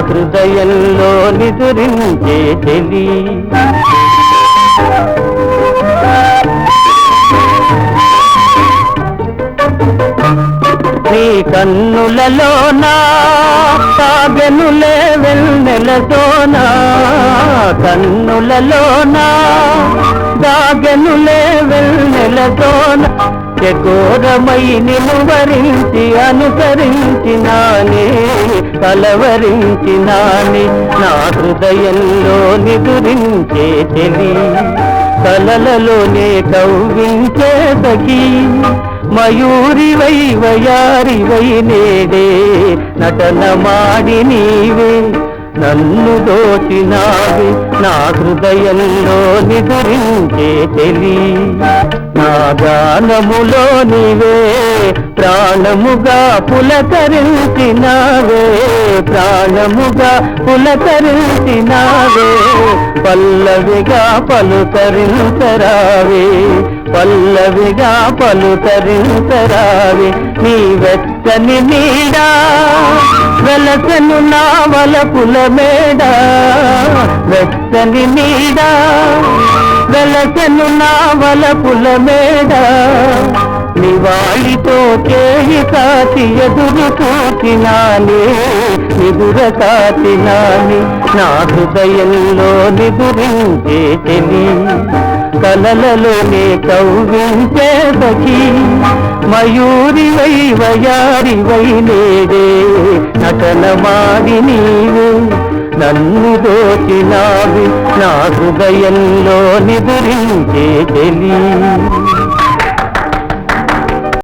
హృదయంలో నిదురించే చెలి నీ కన్నులలోనా సాగెనులే వెన్నెలతోనా కన్నులలోనా సాగెనులే వెన్నెలతోనా చకోరమై నిలువరించి అనుసరించినానే కలవరించినానే నా హృదయంలో నిదురించే చెలి కలలలోనే కవ్వించే సఖీ మయూరివై వయారివై నేడే నటన మాడి నీవే నన్ను దోచినావే నా హృదయంలో నిదురించే చెలి నా గానములో నీవే ప్రాణముగా పులకరించినావే ప్రాణముగా పులకరించినావే పల్లవిగా పలుకరించరావే పల్లవిగా పలుకరించరావే నీ వెచ్చని నీడా వెలసను నా వలపుల మేడ వెచ్చని నీడా వెలసను నా వలపుల మేడ నివాళితో చేయి కాచి ఎదురు చూచినానే నిదుర కాచినాని నా హృదయంలో నిదురించే చెలి కలలలోనే కవ్వించే సఖీ మయూరివై వయారివై నేడే నటన మాడి నీవే నన్ను దోచినావి నా హృదయంలో నిదురించే చెలి